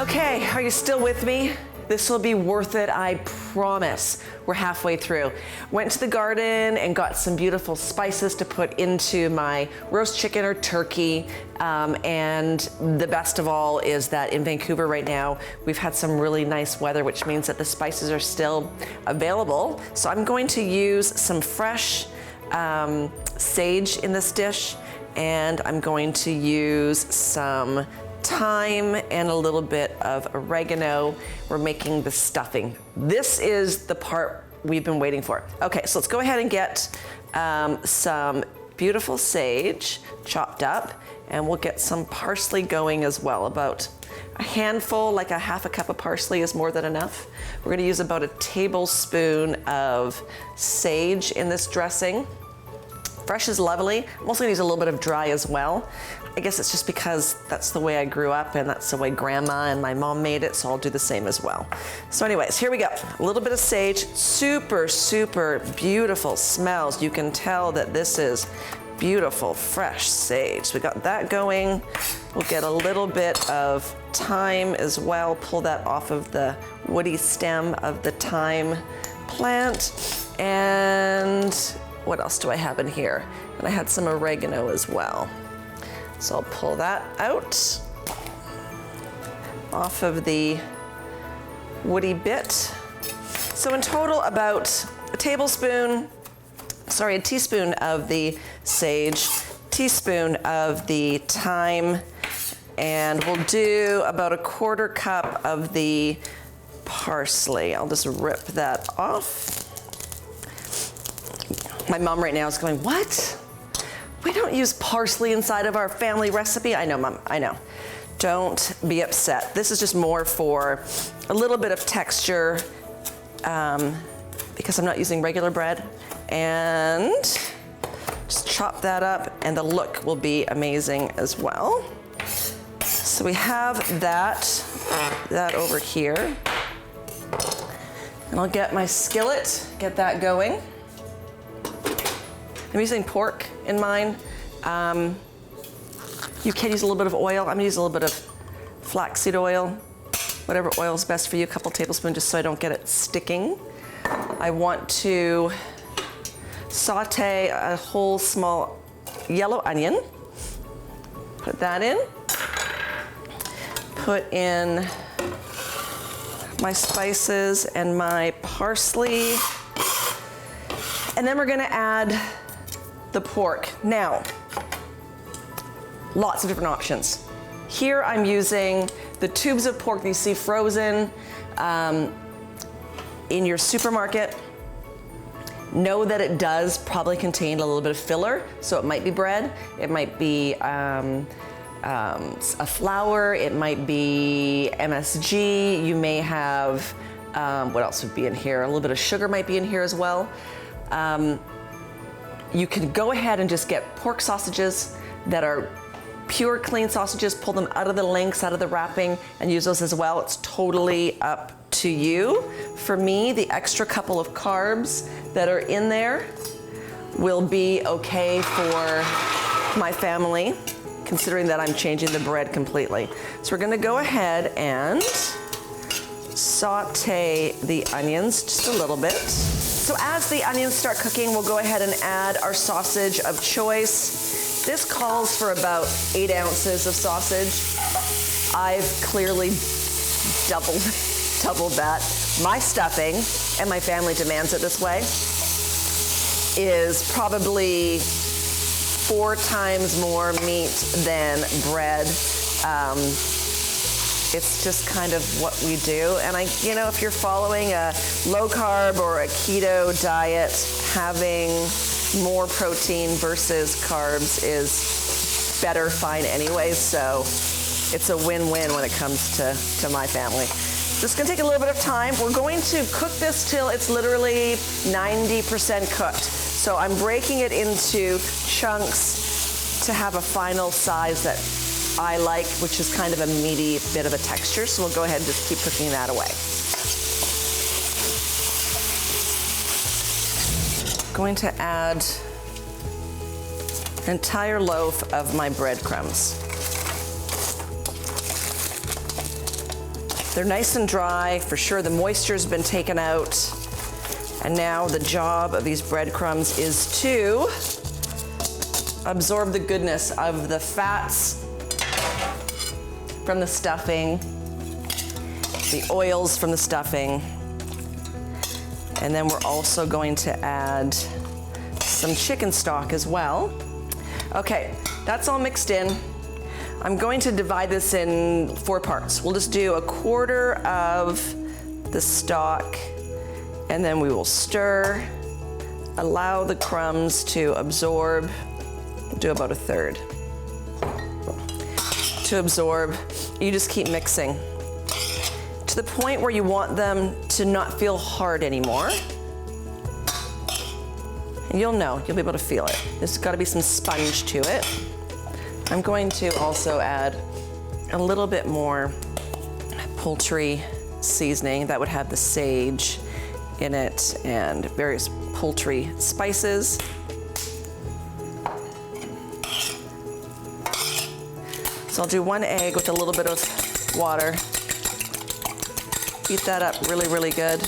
Okay, are you still with me? This will be worth it, I promise. We're halfway through. Went to the garden and got some beautiful spices to put into my roast chicken or turkey. And the best of all is that in Vancouver right now, we've had some really nice weather, which means that the spices are still available. So I'm going to use some fresh sage in this dish, and I'm going to use some thyme and a little bit of oregano. We're making the stuffing. This is the part we've been waiting for. Okay, so let's go ahead and get some beautiful sage chopped up, and we'll get some parsley going as well. About a handful, like a half a cup of parsley is more than enough. We're gonna use about a tablespoon of sage in this dressing. Fresh is lovely. I'm also gonna use a little bit of dry as well. I guess it's just because that's the way I grew up and that's the way grandma and my mom made it, so I'll do the same as well. So anyways, here we go. A little bit of sage, super, super beautiful smells. You can tell that this is beautiful, fresh sage. So we got that going. We'll get a little bit of thyme as well. Pull that off of the woody stem of the thyme plant. And what else do I have in here? And I had some oregano as well. So I'll pull that out off of the woody bit. So in total, about a teaspoon of the sage, teaspoon of the thyme, and we'll do about a quarter cup of the parsley. I'll just rip that off. My mom right now is going, what? We don't use parsley inside of our family recipe. I know, Mom, I know. Don't be upset. This is just more for a little bit of texture because I'm not using regular bread. And just chop that up and the look will be amazing as well. So we have that over here. And I'll get my skillet, get that going. I'm using pork in mine. You can use a little bit of oil. I'm gonna use a little bit of flaxseed oil, whatever oil is best for you, a couple tablespoons just so I don't get it sticking. I want to saute a whole small yellow onion. Put that in. Put in my spices and my parsley. And then we're gonna add the pork. Now, lots of different options. Here I'm using the tubes of pork that you see frozen in your supermarket. Know that it does probably contain a little bit of filler, so it might be bread, it might be a flour, it might be MSG, you may have, what else would be in here? A little bit of sugar might be in here as well. You can go ahead and just get pork sausages that are pure, clean sausages, pull them out of the links, out of the wrapping, and use those as well. It's totally up to you. For me, the extra couple of carbs that are in there will be okay for my family, considering that I'm changing the bread completely. So we're gonna go ahead and saute the onions just a little bit. So as the onions start cooking, we'll go ahead and add our sausage of choice. This calls for about 8 ounces of sausage. I've clearly doubled that. My stuffing, and my family demands it this way, is probably 4 times more meat than bread. It's just kind of what we do. And if you're following a low carb or a keto diet, having more protein versus carbs is better fine anyway. So it's a win-win when it comes to my family. This is gonna take a little bit of time. We're going to cook this till it's literally 90% cooked. So I'm breaking it into chunks to have a final size that I like, which is kind of a meaty bit of a texture. So we'll go ahead and just keep cooking that away. Going to add an entire loaf of my breadcrumbs. They're nice and dry. For sure, the moisture's been taken out. And now the job of these breadcrumbs is to absorb the goodness of the fats from the stuffing, the oils from the stuffing, and then we're also going to add some chicken stock as well. Okay, that's all mixed in. I'm going to divide this in 4 parts. We'll just do 1/4 of the stock, and then we will stir, allow the crumbs to absorb, do about 1/3. To absorb, you just keep mixing to the point where you want them to not feel hard anymore. And you'll know, you'll be able to feel it. There's gotta be some sponge to it. I'm going to also add a little bit more poultry seasoning that would have the sage in it and various poultry spices. So I'll do 1 egg with a little bit of water. Beat that up really, really good.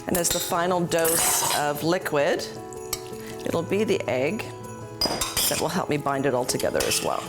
And as the final dose of liquid, it'll be the egg that will help me bind it all together as well.